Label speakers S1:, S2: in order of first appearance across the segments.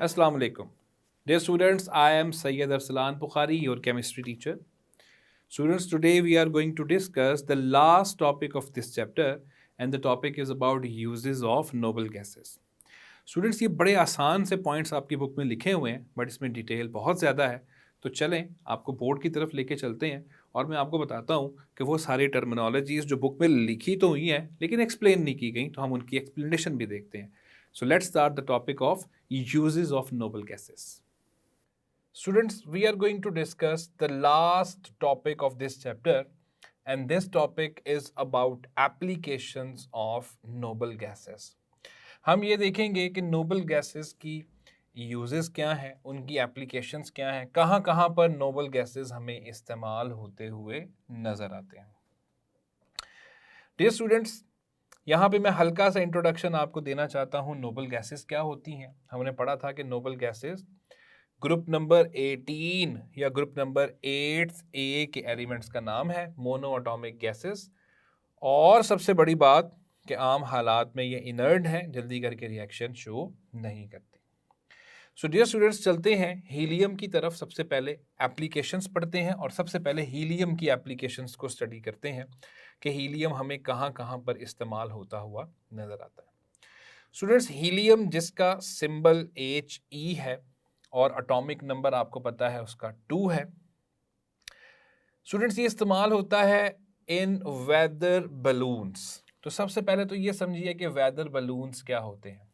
S1: Assalamu alaikum. Dear students, I am Sayyid Arsalan Bukhari, your chemistry teacher. Students, today we are going to discuss the last topic of this chapter, and the topic is about uses of noble gases. Students ये बड़े आसान से points आपकी book में लिखे हुए हैं, but इसमें डिटेल बहुत ज़्यादा है। तो चलें आपको बोर्ड की तरफ लेके चलते हैं और मैं आपको बताता हूँ कि वो सारी टर्मिनोलॉजीज़ जो बुक में लिखी तो हुई हैं लेकिन एक्सप्लेन नहीं की गई, तो हम उनकी एक्सप्लेनेशन भी देखते हैं। So let's start the topic of uses of noble gases. Students, we are going to discuss the last topic of this chapter, and this topic is about applications of noble gases. हम ये देखेंगे कि noble gases की uses क्या हैं, उनकी applications क्या हैं, कहाँ कहाँ पर नोबल गैसेस हमें इस्तेमाल होते हुए नज़र आते हैं। डियर स्टूडेंट्स, यहाँ पे मैं हल्का सा इंट्रोडक्शन आपको देना चाहता हूँ। नोबल गैसेस क्या होती हैं? हमने पढ़ा था कि नोबल गैसेस ग्रुप नंबर 18 या ग्रुप नंबर 8A के एलिमेंट्स का नाम है, मोनो एटॉमिक गैसेस। और सबसे बड़ी बात कि आम हालात में ये इनर्ट हैं, जल्दी करके रिएक्शन शो नहीं करते। सो डियर स्टूडेंट्स, चलते हैं हीलियम की तरफ। सबसे पहले एप्लीकेशंस पढ़ते हैं और सबसे पहले हीलियम की एप्लीकेशंस को स्टडी करते हैं कि हीलियम हमें कहाँ कहाँ पर इस्तेमाल होता हुआ नज़र आता है। स्टूडेंट्स, हीलियम जिसका सिंबल He है और एटॉमिक नंबर आपको पता है उसका 2 है। स्टूडेंट्स, ये इस्तेमाल होता है इन वेदर बलून्स। तो सबसे पहले तो ये समझिए कि वेदर बलून्स क्या होते हैं।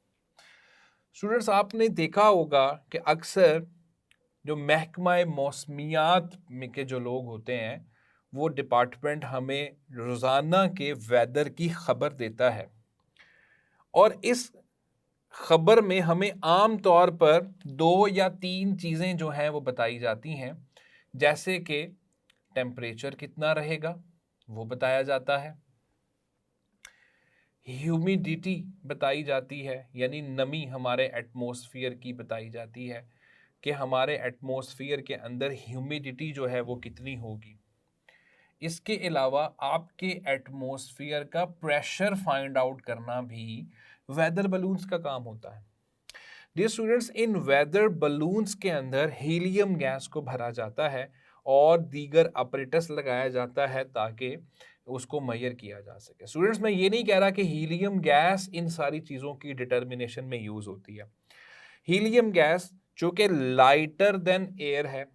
S1: स्टूडेंट्स, आपने देखा होगा कि अक्सर जो महकमा मौसमियात में के जो लोग होते हैं वो डिपार्टमेंट हमें रोज़ाना के वेदर की खबर देता है, और इस खबर में हमें आम तौर पर 2 या 3 चीज़ें जो हैं वो बताई जाती हैं, जैसे कि टेम्परेचर कितना रहेगा वो बताया जाता है, ह्यूमिडिटी बताई जाती है, यानी नमी हमारे एटमॉस्फेयर की बताई जाती है कि हमारे एटमॉस्फेयर के अंदर ह्यूमिडिटी जो है वो कितनी होगी। इसके अलावा आपके एटमॉस्फेयर का प्रेशर फाइंड आउट करना भी वेदर बलून्स का काम होता है। डियर स्टूडेंट्स, इन वेदर बलून्स के अंदर हीलियम गैस को भरा जाता है और दीगर अपरेटस लगाया जाता है ताकि उसको मेजर किया जा सके। स्टूडेंट्स, मैं ये नहीं कह रहा कि हीलियम गैस इन सारी चीज़ों की डिटर्मिनेशन में यूज़ होती है। हीलियम गैस चूँकि लाइटर देन एयर है,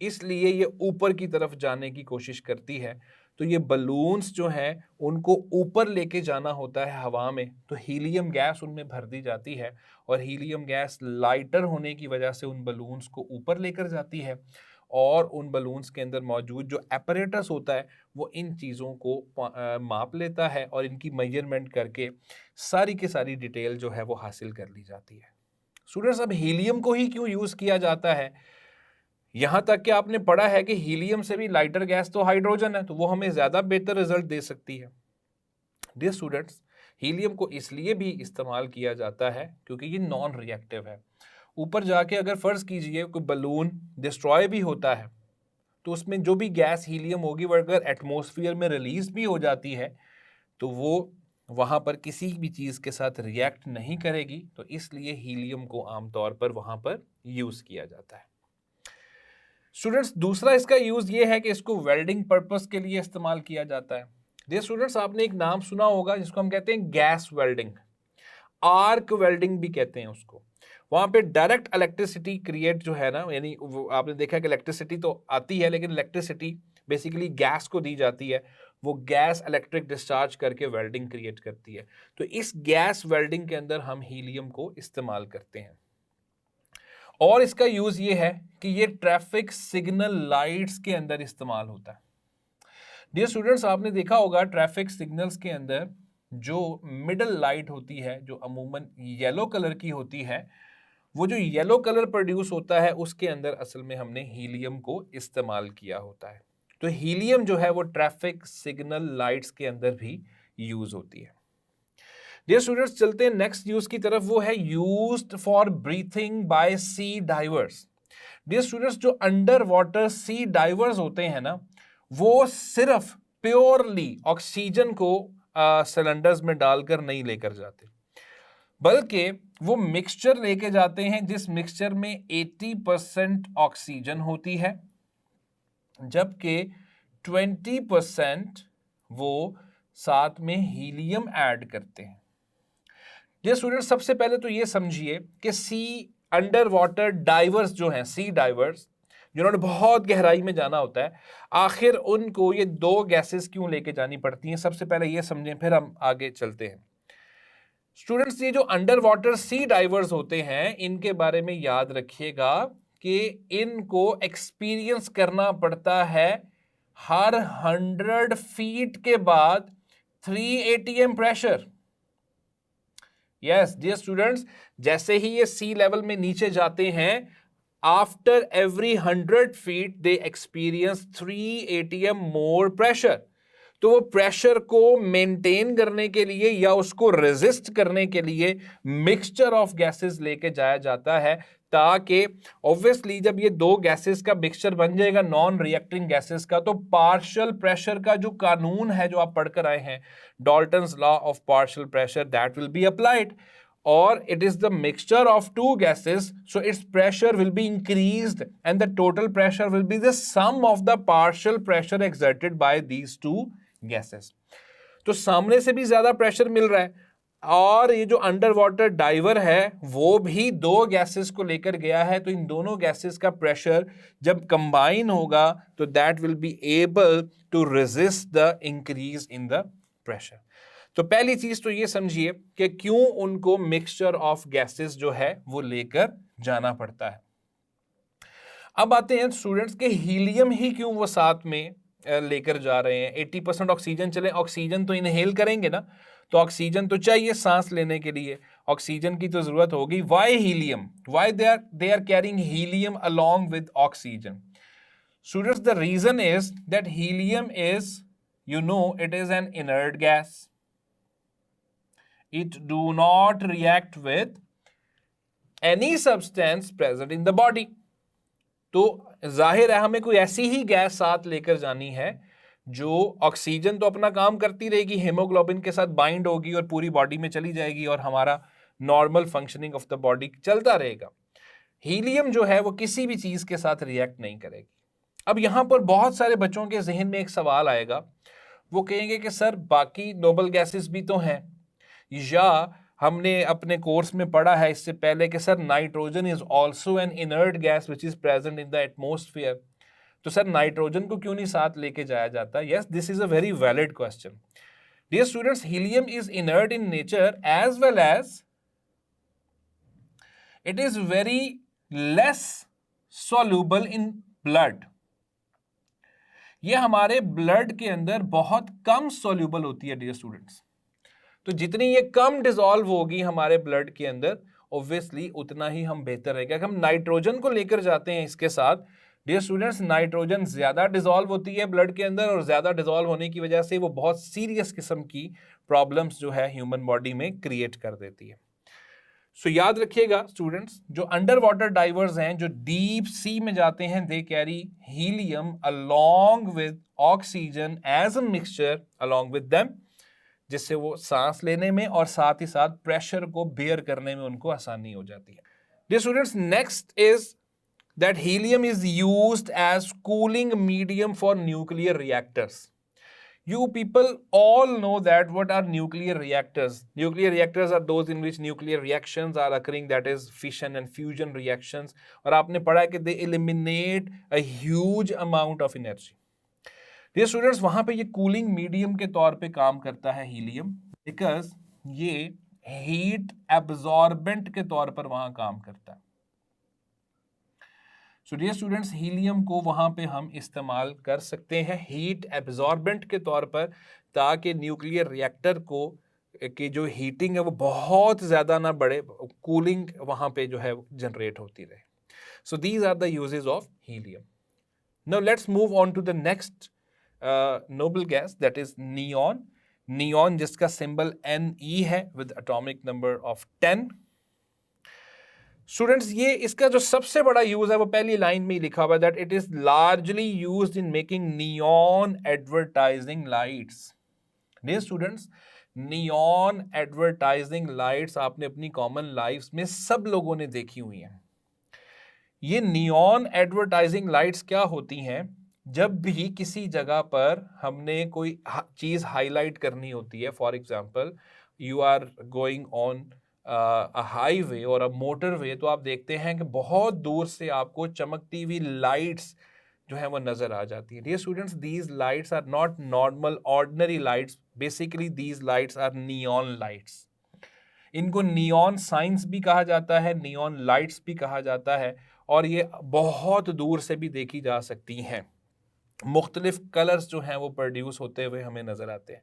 S1: इसलिए ये ऊपर की तरफ जाने की कोशिश करती है। तो ये बलून्स जो हैं उनको ऊपर लेके जाना होता है हवा में, तो हीलियम गैस उनमें भर दी जाती है और हीलियम गैस लाइटर होने की वजह से उन बलून्स को ऊपर लेकर जाती है, और उन बलून्स के अंदर मौजूद जो एपरेटस होता है वो इन चीज़ों को माप लेता है और इनकी मेजरमेंट करके सारी की सारी डिटेल जो है वो हासिल कर ली जाती है। स्टूडेंट्स, अब हीलियम को ही क्यों यूज़ किया जाता है? यहाँ तक कि आपने पढ़ा है कि हीलियम से भी लाइटर गैस तो हाइड्रोजन है, तो वो हमें ज़्यादा बेहतर रिजल्ट दे सकती है। डियर स्टूडेंट्स, हीलियम को इसलिए भी इस्तेमाल किया जाता है क्योंकि ये नॉन रिएक्टिव है। ऊपर जाके अगर फ़र्ज़ कीजिए कोई बलून डिस्ट्रॉय भी होता है तो उसमें जो भी गैस हीलियम होगी वो अगर एटमॉस्फेयर में रिलीज़ भी हो जाती है तो वो वहाँ पर किसी भी चीज़ के साथ रिएक्ट नहीं करेगी, तो इसलिए हीलियम को आमतौर पर वहाँ पर यूज़ किया जाता है। स्टूडेंट्स, दूसरा इसका यूज़ ये है कि इसको वेल्डिंग पर्पस के लिए इस्तेमाल किया जाता है। डियर स्टूडेंट्स, आपने एक नाम सुना होगा जिसको हम कहते हैं गैस वेल्डिंग, आर्क वेल्डिंग भी कहते हैं उसको। वहाँ पे डायरेक्ट इलेक्ट्रिसिटी क्रिएट जो है ना, यानी आपने देखा कि इलेक्ट्रिसिटी तो आती है लेकिन इलेक्ट्रिसिटी बेसिकली गैस को दी जाती है, वो गैस इलेक्ट्रिक डिस्चार्ज करके वेल्डिंग क्रिएट करती है। तो इस गैस वेल्डिंग के अंदर हम हीलियम को इस्तेमाल करते हैं, और इसका यूज़ ये है कि ये ट्रैफिक सिग्नल लाइट्स के अंदर इस्तेमाल होता है। डियर स्टूडेंट्स, आपने देखा होगा ट्रैफिक सिग्नल्स के अंदर जो मिडल लाइट होती है जो अमूमन येलो कलर की होती है, वो जो येलो कलर प्रोड्यूस होता है उसके अंदर असल में हमने हीलियम को इस्तेमाल किया होता है। तो हीलियम जो है वो ट्रैफिक सिग्नल लाइट्स के अंदर भी यूज़ होती है। डियर स्टूडेंट्स, चलते हैं नेक्स्ट यूज की तरफ, वो है used for breathing by sea divers. Dear students, जो अंडर वाटर सी डाइवर्स होते हैं ना, वो सिर्फ प्योरली ऑक्सीजन को सिलेंडर्स में डालकर नहीं लेकर जाते, बल्कि वो मिक्सचर लेके जाते हैं जिस मिक्सचर में 80% ऑक्सीजन होती है, जबकि 20% वो साथ में हीलियम ऐड करते हैं। ये स्टूडेंट सबसे पहले तो ये समझिए कि सी अंडर वाटर डाइवर्स जो हैं, सी डाइवर्स जिन्होंने बहुत गहराई में जाना होता है, आखिर उनको ये दो गैसेस क्यों लेके जानी पड़ती हैं, सबसे पहले ये समझें, फिर हम आगे चलते हैं। स्टूडेंट्स, ये जो अंडर वाटर सी डाइवर्स होते हैं, इनके बारे में याद रखिएगा कि इनको एक्सपीरियंस करना पड़ता है हर 100 फीट के बाद 3 ATM pressure. Yes dear students, जैसे ही ये सी लेवल में नीचे जाते हैं, after every 100 feet they experience 3 ATM more pressure. तो वो प्रेशर को मेंटेन करने के लिए या उसको रेजिस्ट करने के लिए मिक्सचर ऑफ गैसेस लेके जाया जाता है, ताकि ऑब्वियसली जब ये दो गैसेस का मिक्सचर बन जाएगा नॉन रिएक्टिंग गैसेस का, तो पार्शियल प्रेशर का जो कानून है जो आप पढ़कर आए हैं, Dalton's law of partial pressure, that will be applied, or it is the mixture of two gases, so its pressure will be increased and the total pressure will be the sum of the partial pressure exerted by these two gases. तो सामने से भी ज्यादा pressure मिल रहा है, और ये जो अंडर वाटर डाइवर है वो भी दो गैसेस को लेकर गया है, तो इन दोनों गैसेस का प्रेशर जब कंबाइन होगा तो that will be able to resist the increase in the pressure. तो पहली चीज तो ये समझिए कि क्यों उनको मिक्सचर ऑफ गैसेस जो है वो लेकर जाना पड़ता है। अब आते हैं स्टूडेंट्स के हीलियम ही क्यों वो साथ में लेकर जा रहे हैं। 80% ऑक्सीजन, चले ऑक्सीजन तो इनहेल करेंगे ना, तो ऑक्सीजन तो चाहिए सांस लेने के लिए, ऑक्सीजन की तो जरूरत होगी। Why helium, why they are carrying helium along with oxygen. Students, the reason is that helium is, you know, it is an inert gas. It do not react with any substance present in the body. तो जाहिर है हमें कोई ऐसी ही gas साथ लेकर जानी है जो ऑक्सीजन तो अपना काम करती रहेगी, हेमोग्लोबिन के साथ बाइंड होगी और पूरी बॉडी में चली जाएगी और हमारा normal functioning of the body चलता रहेगा। हीलियम जो है वो किसी भी चीज के साथ रिएक्ट नहीं करेगी। अब यहां पर बहुत सारे बच्चों के जहन में एक सवाल आएगा, वो कहेंगे कि सर बाकी नोबल गैसेस भी तो हैं, या हमने अपने कोर्स में पढ़ा है इससे पहले कि sir nitrogen is also an inert gas which is present in the atmosphere, तो सर नाइट्रोजन को क्यों नहीं साथ लेके जाया जाता। Yes, this is a very valid question. Dear students, helium is inert in nature as well as it is very less soluble in blood। ये हमारे ब्लड के अंदर बहुत कम soluble होती है डियर स्टूडेंट्स। तो जितनी ये कम डिसॉल्व होगी हमारे ब्लड के अंदर, ऑब्वियसली उतना ही हम बेहतर रहेगा। अगर हम नाइट्रोजन को लेकर जाते हैं इसके साथ, डियर स्टूडेंट्स, नाइट्रोजन ज्यादा डिसॉल्व होती है ब्लड के अंदर, और ज्यादा डिसॉल्व होने की वजह से वो बहुत सीरियस किस्म की प्रॉब्लम्स जो है ह्यूमन बॉडी में क्रिएट कर देती है। सो याद रखिएगा स्टूडेंट्स, जो अंडर वाटर डाइवर्स हैं, जो डीप सी में जाते हैं, they carry helium along with oxygen as a mixture along with them, जिससे वो सांस लेने में और साथ ही साथ प्रेशर को बेयर करने में उनको आसानी हो जाती है। Dear students, next is that helium is used as cooling medium for nuclear reactors. You people all know that what are nuclear reactors. Nuclear reactors are those in which nuclear reactions are occurring, that is fission and fusion reactions. और आपने पढ़ा है कि they eliminate a huge amount of energy. Dear students, वहाँ पे ये cooling medium के तौर पे काम करता है हीलियम, because ये heat absorbent के तौर पर वहाँ काम करता है। सो डियर स्टूडेंट्स, हीलियम को वहां पे हम इस्तेमाल कर सकते हैं हीट एब्जॉर्बेंट के तौर पर, ताकि न्यूक्लियर रिएक्टर को की जो हीटिंग है वो बहुत ज़्यादा ना बढ़े, कूलिंग वहां पे जो है जनरेट होती रहे। So these are the uses of helium. Now let's move on to the next noble gas, that is neon. Neon जिसका सिंबल Ne है with atomic number of 10। Students, ये इसका जो सबसे बड़ा यूज है वो पहली लाइन में ही लिखा हुआ है, that it is largely used in making neon advertising lights. Dear students, neon advertising lights आपने अपनी कॉमन लाइफ्स में सब लोगों ने देखी हुई हैं। ये नियॉन एडवर्टाइजिंग लाइट्स क्या होती हैं? जब भी किसी जगह पर हमने कोई चीज हाईलाइट करनी होती है, for example you are going on a highway और अ मोटरवे, तो आप देखते हैं कि बहुत दूर से आपको चमकती हुई लाइट्स जो है वो नजर आ जाती है। Dear students, these lights are not normal ordinary lights, basically these lights are neon lights. इनको नियॉन साइंस भी कहा जाता है, नियॉन लाइट्स भी कहा जाता है, और ये बहुत दूर से भी देखी जा सकती हैं। मुख्तलिफ कलर्स जो हैं वो प्रोड्यूस होते हुए हमें नजर आते हैं।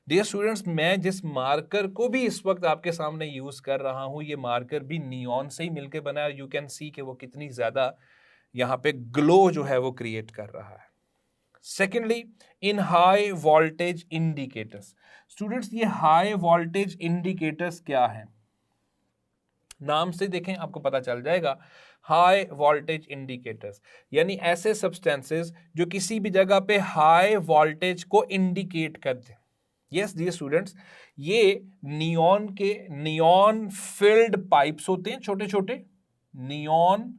S1: डियर स्टूडेंट्स, मैं जिस मार्कर को भी इस वक्त आपके सामने यूज कर रहा हूं, ये मार्कर भी नियॉन से ही मिलकर बना है। यू कैन सी कि वो कितनी ज्यादा यहाँ पे ग्लो जो है वो क्रिएट कर रहा है। सेकेंडली, इन हाई वोल्टेज इंडिकेटर्स। स्टूडेंट्स, ये हाई वोल्टेज इंडिकेटर्स क्या है? नाम से देखें आपको पता चल जाएगा। हाई वोल्टेज इंडिकेटर्स यानी ऐसे सब्सटेंसेस जो किसी भी जगह पे हाई वोल्टेज को इंडिकेट कर दें। यस डियर स्टूडेंट्स, ये नियॉन फिल्ड पाइप्स होते हैं, छोटे छोटे नियॉन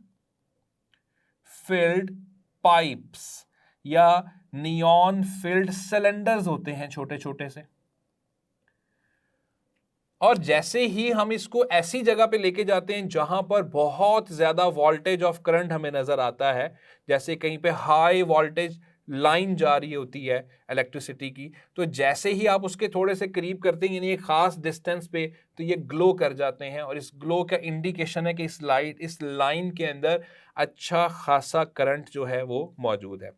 S1: फिल्ड पाइप्स या नियॉन फिल्ड सिलेंडर्स होते हैं, छोटे छोटे से। और जैसे ही हम इसको ऐसी जगह पे लेके जाते हैं जहां पर बहुत ज्यादा वोल्टेज ऑफ करंट हमें नजर आता है, जैसे कहीं पे हाई वोल्टेज लाइन जा रही होती है इलेक्ट्रिसिटी की, तो जैसे ही आप उसके थोड़े से करीब करते हैं यानी एक खास डिस्टेंस पे, तो ये ग्लो कर जाते हैं, और इस ग्लो का इंडिकेशन है कि इस लाइन के अंदर अच्छा खासा करंट जो है वो मौजूद है।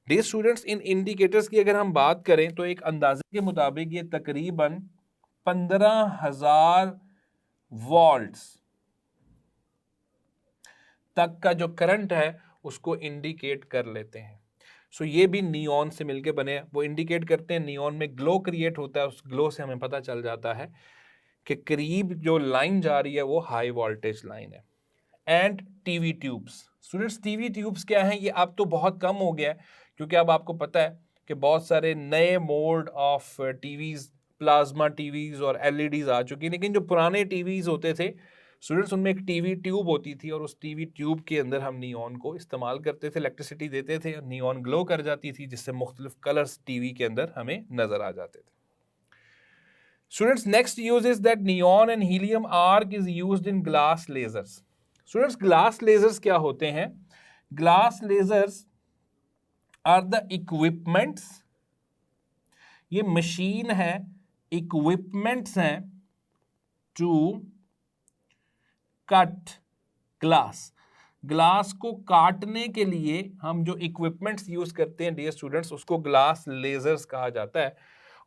S1: डियर स्टूडेंट्स, इन इंडिकेटर्स की अगर हम बात करें तो एक अंदाजे के मुताबिक ये तकरीबन 15,000 वोल्ट्स तक का जो करंट है उसको इंडिकेट कर लेते हैं। सो ये भी नियॉन से मिलके बने, वो इंडिकेट करते हैं, नियॉन में ग्लो क्रिएट होता है, उस ग्लो से हमें पता चल जाता है कि करीब जो लाइन जा रही है वो हाई वोल्टेज लाइन है। And TV tubes. Students, TV tubes क्या हैं? ये अब तो बहुत कम हो गया है, क्योंकि अब आपको पता है कि बहुत सारे नए mode of TVs, plasma TVs और एलईडीज आ चुकी हैं, लेकिन जो पुराने टीवीज होते थे स्टूडेंट्स, उनमें एक टीवी ट्यूब होती थी, और उस टीवी ट्यूब के अंदर हम नियॉन को इस्तेमाल करते थे, इलेक्ट्रिसिटी देते थे, नियॉन ग्लो कर जाती थी, जिससे मुख्तलिफ कलर्स टीवी के अंदर हमें नजर आ जाते थे। Students, next use is that neon and helium arc is used in glass lasers. Students, glass lasers क्या होते हैं? Glass lasers are the equipments, ये मशीन है, इक्विपमेंट्स हैं टू कट ग्लास। ग्लास को काटने के लिए हम जो इक्विपमेंट्स यूज करते हैं डियर स्टूडेंट्स, उसको ग्लास लेजर्स कहा जाता है।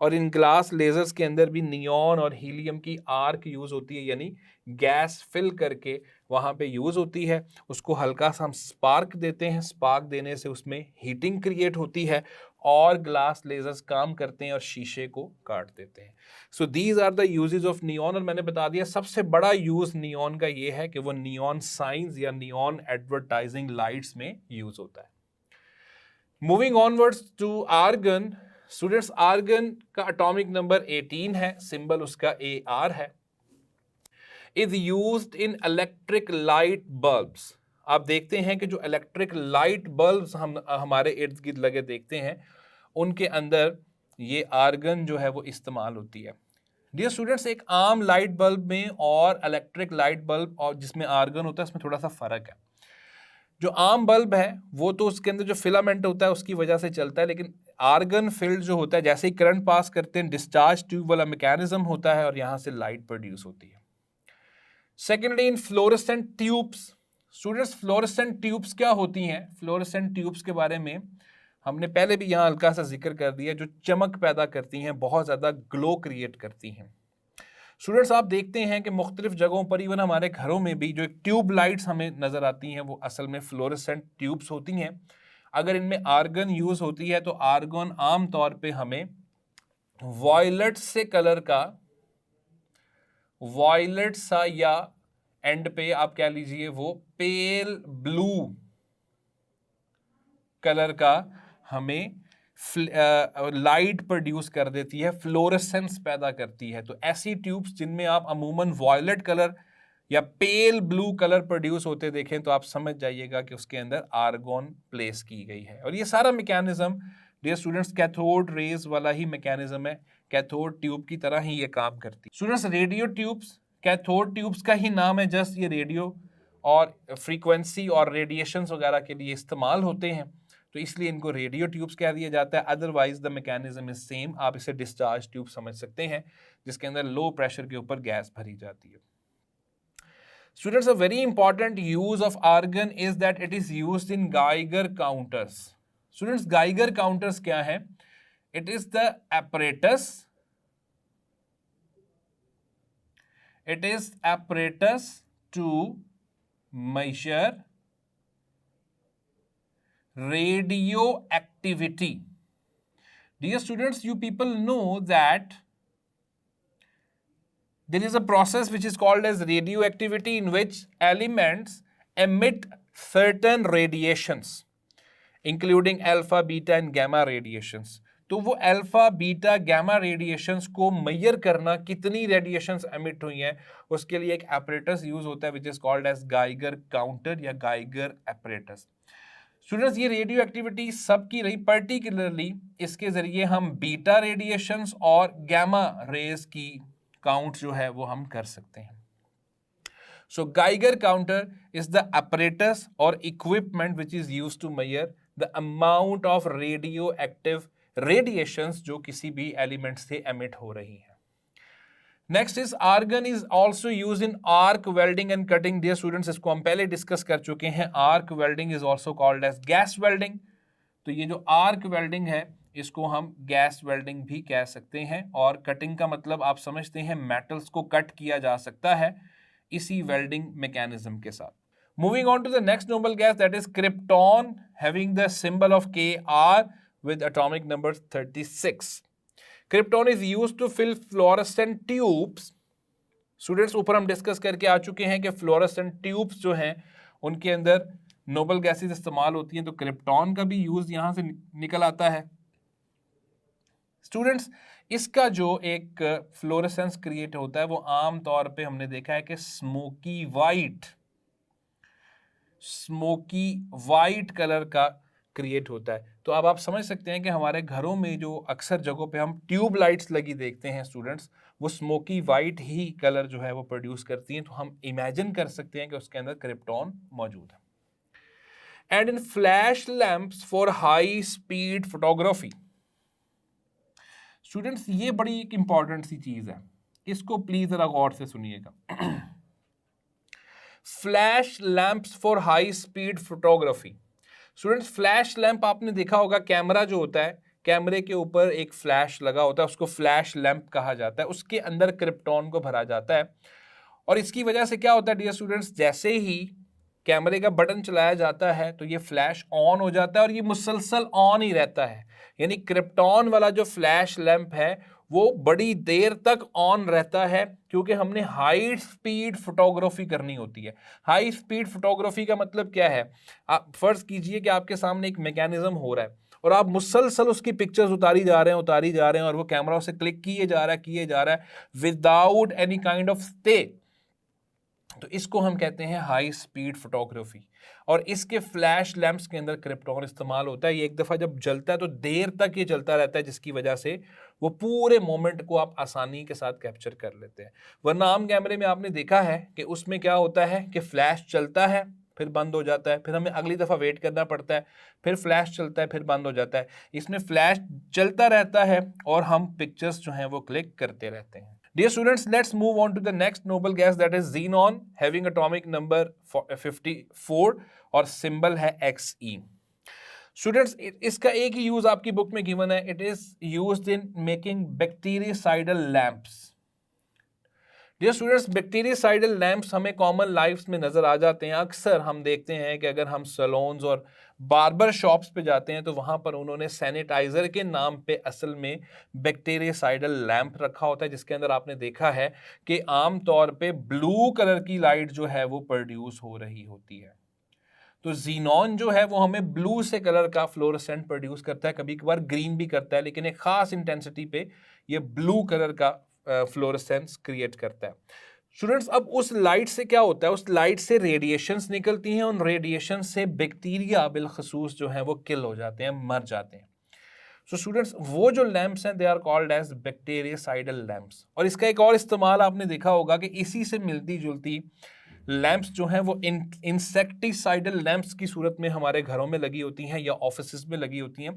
S1: और इन ग्लास लेजर्स के अंदर भी नियॉन और हीलियम की आर्क यूज होती है, यानी गैस फिल करके वहां पे यूज होती है। उसको हल्का सा हम स्पार्क देते हैं, स्पार्क देने से उसमें हीटिंग क्रिएट होती है, और ग्लास लेजर्स काम करते हैं और शीशे को काट देते हैं। So these are the uses of neon. और मैंने बता दिया सबसे बड़ा यूज नियॉन का ये है कि वो नियॉन साइंस या नियॉन एडवर्टाइजिंग लाइट्स में यूज होता है। Moving onwards to argon. Students, argon का एटॉमिक नंबर 18 है, सिंबल उसका AR है। Is used in electric light bulbs. आप देखते हैं कि जो इलेक्ट्रिक लाइट बल्ब्स हम हमारे इर्द गिर्द लगे देखते हैं, उनके अंदर ये आर्गन जो है वो इस्तेमाल होती है। डियर स्टूडेंट्स, एक आम लाइट बल्ब में और इलेक्ट्रिक लाइट बल्ब और जिसमें आर्गन होता है, इसमें थोड़ा सा फर्क है। जो आम बल्ब है वो तो उसके अंदर जो फिलामेंट होता है उसकी वजह से चलता है, लेकिन आर्गन फील्ड जो होता है, जैसे ही करंट पास करते हैं, डिस्चार्ज ट्यूब वाला मैकेनिज्म होता है और यहां से लाइट प्रोड्यूस होती है। सेकेंडली, इन fluorescent tubes. Students, fluorescent tubes क्या होती हैं? फ्लोरेसेंट ट्यूब्स के बारे में हमने पहले भी यहां हल्का सा जिक्र कर दिया, जो चमक पैदा करती हैं, बहुत ज्यादा ग्लो क्रिएट करती हैं। स्टूडेंट्स, आप देखते हैं कि मुख्तलिफ जगहों पर, इवन हमारे घरों में भी जो ट्यूब लाइट्स हमें नजर आती हैं वो असल में फ्लोरेसेंट ट्यूब्स होती हैं। अगर इनमें आर्गन यूज होती है तो आर्गन आम तौर पे हमें वॉयलेट से कलर का, वॉयलेट सा, या एंड पे आप कह लीजिए वो पेल ब्लू कलर का हमें लाइट प्रोड्यूस कर देती है, फ्लोरेसेंस पैदा करती है। तो ऐसी ट्यूब्स जिनमें आप अमूमन वॉयलेट कलर या पेल ब्लू कलर प्रोड्यूस होते देखें तो आप समझ जाइएगा कि उसके अंदर आर्गॉन प्लेस की गई है। और ये सारा mechanism dear students cathode rays वाला ही मैकेनिज्म है, कैथोड ट्यूब की तरह ही ये काम करती है। Students radio tubes cathode tubes का ही नाम है, जस्ट ये रेडियो और फ्रीक्वेंसी और रेडिएशंस वगैरह के लिए इस्तेमाल होते हैं, तो इसलिए इनको रेडियो ट्यूब्स कह दिया जाता है। Otherwise the mechanism is same. आप इसे डिस्चार्ज ट्यूब समझ सकते हैं, जिसके अंदर लो प्रेशर के ऊपर गैस भरी जाती है। Students, a very important use of argon is that it is used in Geiger counters. Students, Geiger counters क्या है? It is the apparatus. It is apparatus to measure radioactivity. Dear students, you people know that there is a process which is called as radioactivity, in which elements emit certain radiations, including alpha, beta and gamma radiations. तो वो alpha beta gamma radiations को major करना कितनी radiations emit हुई हैं, उसके लिए एक एपरेटस यूज होता है which is called as Geiger counter या गाइगर एपरेटस। स्टूडेंट्स, ये रेडियो एक्टिविटी सबकी रही, पर्टिकुलरली इसके जरिए हम बीटा रेडिएशंस और गैमा रेज की काउंट जो है वो हम कर सकते हैं। So Geiger counter is the apparatus और equipment which is used to measure the amount of radio active radiations जो किसी भी एलिमेंट से एमिट हो रही है। Next is argon is also use in arc welding and cutting. Dear students, इसको हम पहले डिस्कस कर चुके हैं। Arc welding is also called as gas welding. तो ये जो आर्क वेल्डिंग है इसको हम गैस वेल्डिंग भी कह सकते हैं, और कटिंग का मतलब आप समझते हैं मेटल्स को कट किया जा सकता है इसी वेल्डिंग मैकेनिज्म के साथ। Moving on to the next noble gas that is krypton, having the symbol of Kr with atomic number 36. Krypton is used to fill fluorescent tubes. Students, ऊपर हम डिस्कस करके आ चुके हैं कि फ्लोरेसेंट ट्यूब्स जो हैं उनके अंदर नोबल गैसेस इस्तेमाल होती हैं, तो क्रिप्टॉन का भी यूज यहां से निकल आता है। स्टूडेंट्स, इसका जो एक फ्लोरेसेंस क्रिएट होता है वो आम तौर पे हमने देखा है कि स्मोकी वाइट कलर का क्रिएट होता है। तो अब आप समझ सकते हैं कि हमारे घरों में जो अक्सर जगहों पे हम ट्यूब लाइट्स लगी देखते हैं स्टूडेंट्स, वो स्मोकी वाइट ही कलर जो है वो प्रोड्यूस करती हैं। तो हम इमेजिन कर सकते हैं कि उसके अंदर क्रिप्टॉन मौजूद है। And in flash lamps for high speed photography. Students, ये बड़ी एक इंपॉर्टेंट सी चीज है, इसको प्लीज जरा गौर से सुनिएगा। Flash lamps for high speed photography. Students, flash lamp आपने देखा होगा, कैमरा जो होता है, कैमरे के ऊपर एक फ्लैश लगा होता है, उसको फ्लैश लैंप कहा जाता है। उसके अंदर क्रिप्टॉन को भरा जाता है, और इसकी वजह से क्या होता है डियर स्टूडेंट्स, जैसे ही कैमरे का बटन चलाया जाता है तो ये फ्लैश ऑन हो जाता है और ये मुसलसल ऑन ही रहता है। यानी क्रिप्टॉन वाला जो फ्लैश लैंप है वो बड़ी देर तक ऑन रहता है, क्योंकि हमने हाई स्पीड फोटोग्राफी करनी होती है। हाई स्पीड फोटोग्राफी का मतलब क्या है, आप फर्ज कीजिए कि आपके सामने एक मैकेनिज्म हो रहा है और आप मुसलसल उसकी पिक्चर्स उतारी जा रहे हैं और वो कैमरा से क्लिक किए जा रहा है without any kind of stay. तो इसको हम कहते हैं हाई स्पीड फोटोग्राफी, और इसके फ्लैश लैंप्स के अंदर क्रिप्टॉन इस्तेमाल होता है। ये एक दफ़ा जब जलता है तो देर तक ये चलता रहता है, जिसकी वजह से वो पूरे मोमेंट को आप आसानी के साथ कैप्चर कर लेते हैं। वरना आम कैमरे में आपने देखा है कि उसमें क्या होता है कि फ्लैश चलता है फिर बंद हो जाता है, फिर हमें अगली दफ़ा वेट करना पड़ता है, फिर फ्लैश चलता है फिर बंद हो जाता है। इसमें फ्लैश चलता रहता है और हम पिक्चर्स जो हैं वो क्लिक करते रहते हैं। Dear students, let's move on to the next noble gas, that is xenon, having atomic number 54 और symbol है Xe. Students, इसका एक ही यूज आपकी बुक में गिवन है, it is used in making bactericidal lamps. Dear students, bactericidal lamps हमें common lifes में नज़र आ जाते हैं। अक्सर हम देखते हैं कि अगर हम सैलून्स और बार्बर शॉप्स पे जाते हैं तो वहाँ पर उन्होंने सैनिटाइज़र के नाम पे असल में बैक्टीरियासाइडल लैंप रखा होता है, जिसके अंदर आपने देखा है कि आम तौर पे ब्लू कलर की लाइट जो है वो प्रोड्यूस हो रही होती है। तो जीनॉन जो है वो हमें ब्लू से कलर का फ्लोरोसेंट प्रोड्यूस करता है, कभी कभार ग्रीन भी करता है, लेकिन एक खास इंटेंसिटी पे ये ब्लू कलर का फ्लोरोसेंस क्रिएट करता है। स्टूडेंट्स, अब उस लाइट से क्या होता है, उस लाइट से रेडिएशंस निकलती हैं, उन रेडिएशन से बैक्टीरिया बिलखसूस जो है वो किल हो जाते हैं, मर जाते हैं। सो स्टूडेंट्स, वो जो लैंप्स हैं they are called as bactericidal lamps. और इसका एक और इस्तेमाल आपने देखा होगा कि इसी से मिलती जुलती लैंप्स जो हैं वो इंसेक्टिसाइडल लैंप्स की सूरत में हमारे घरों में लगी होती हैं या ऑफिसेज में लगी होती हैं,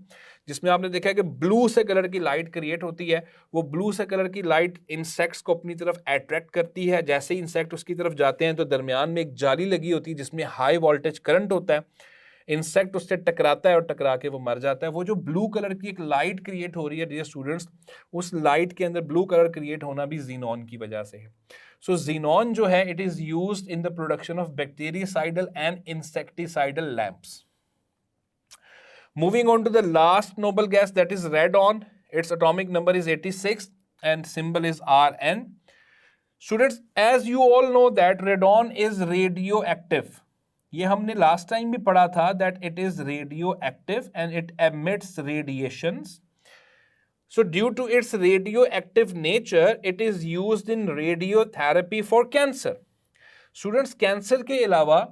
S1: जिसमें आपने देखा है कि ब्लू से कलर की लाइट क्रिएट होती है। वो ब्लू से कलर की लाइट इंसेक्ट्स को अपनी तरफ अट्रैक्ट करती है। जैसे ही इंसेक्ट उसकी तरफ जाते हैं तो दरमियान में एक जाली लगी होती है जिसमें हाई वोल्टेज करंट होता है। इंसेक्ट उससे टकराता है और टकरा के वो मर जाता है। वो जो ब्लू कलर की एक लाइट क्रिएट हो रही है डियर स्टूडेंट्स, उस लाइट के अंदर ब्लू कलर क्रिएट होना भी जीनॉन की वजह से है। सो जीनॉन जो है it is used in the production of bactericidal and insecticidal lamps. Moving on to the last noble gas, that is radon. Its atomic number is 86 and symbol is Rn. Students, as you all know that radon is radioactive. ये हमने last time भी पढ़ा था that it is radioactive and it emits radiations. So due to its radioactive nature, it is used in radiotherapy for cancer. Students, cancer के अलावा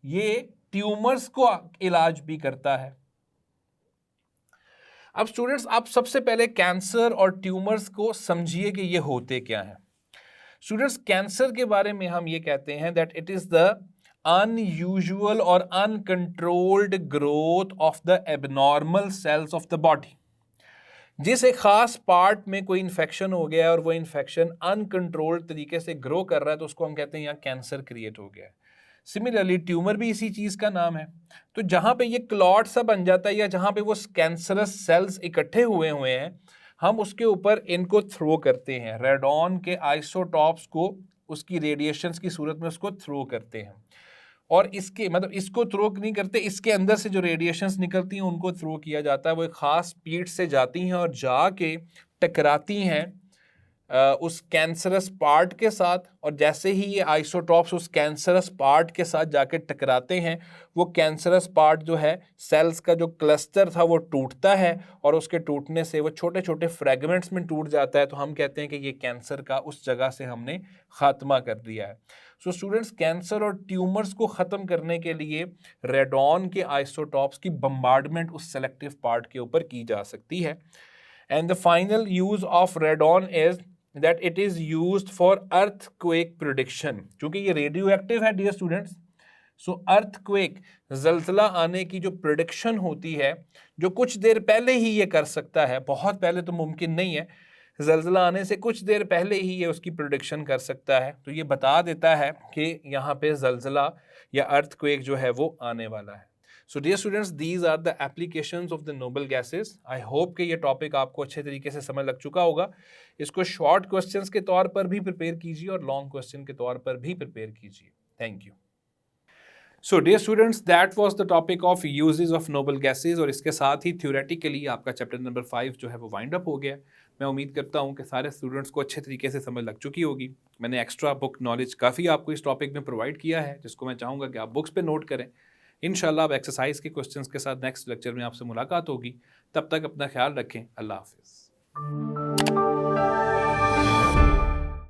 S1: ये tumours को इलाज भी करता है। अब स्टूडेंट्स, आप सबसे पहले कैंसर और ट्यूमर्स को समझिए कि ये होते क्या हैं। स्टूडेंट्स, कैंसर के बारे में हम ये कहते हैं that it is the unusual और uncontrolled growth of the abnormal cells of the body. जिस एक खास पार्ट में कोई इन्फेक्शन हो गया है और वो इन्फेक्शन अनकंट्रोल्ड तरीके से ग्रो कर रहा है तो उसको हम कहते हैं यहाँ कैंसर क्रिएट हो गया है। सिमिलरली ट्यूमर भी इसी चीज का नाम है। तो जहां पे ये क्लॉट सा बन जाता है या जहां पे वो कैंसरस सेल्स इकट्ठे हुए हैं, हम उसके ऊपर इनको थ्रो करते हैं, रेडॉन के आइसोटॉप्स को उसकी रेडिएशंस की सूरत में उसको थ्रो करते हैं। और इसके मतलब इसको थ्रो नहीं करते, इसके अंदर से जो रेडिएशंस निकलती हैं उनको थ्रो किया जाता है। वो एक खास स्पीड से जाती हैं और जाके टकराती हैं उस कैंसरस पार्ट के साथ। और जैसे ही ये आइसोटॉप्स उस कैंसरस पार्ट के साथ जाके टकराते हैं, वो कैंसरस पार्ट जो है सेल्स का जो क्लस्टर था वो टूटता है और उसके टूटने से वो छोटे छोटे फ्रेगमेंट्स में टूट जाता है। तो हम कहते हैं कि ये कैंसर का उस जगह से हमने खात्मा कर दिया है। सो स्टूडेंट्स, कैंसर और ट्यूमर्स को ख़त्म करने के लिए रेडॉन के आइसोटॉप्स की बम्बार्डमेंट उस सेलेक्टिव पार्ट के ऊपर की जा सकती है। And the final use of radon is that it is used for earthquake prediction। क्योंकि ये रेडियो एक्टिव है डियर स्टूडेंट्स, सो अर्थक्वेक, जलजला आने की जो प्रिडिक्शन होती है, जो कुछ देर पहले ही ये कर सकता है, बहुत पहले तो मुमकिन नहीं है, जलजला आने से कुछ देर पहले ही ये उसकी प्रिडिक्शन कर सकता है। तो ये बता देता है कि यहाँ पे जलजला या अर्थक्वेक जो है वो आने वाला है। So dear students, these are the applications of the noble gases. I hope कि ये टॉपिक आपको अच्छे तरीके से समझ लग चुका होगा। इसको शॉर्ट क्वेश्चंस के तौर पर भी प्रिपेयर कीजिए और लॉन्ग क्वेश्चन के तौर पर भी प्रिपेयर कीजिए। Thank you. So dear students, that was the topic of uses of noble gases. और इसके साथ ही थ्योरेटिकली आपका चैप्टर नंबर 5 जो है वो वाइंड अप हो गया। मैं उम्मीद करता हूँ कि सारे स्टूडेंट्स को अच्छे तरीके से समझ लग चुकी होगी। मैंने एक्स्ट्रा बुक नॉलेज काफ़ी आपको इस टॉपिक में प्रोवाइड किया है, जिसको मैं चाहूँगा कि आप बुक्स पे नोट करें। इंशाल्लाह अब एक्सरसाइज के क्वेश्चंस के साथ नेक्स्ट लेक्चर में आपसे मुलाकात होगी। तब तक अपना ख्याल रखें। अल्लाह हाफिज़।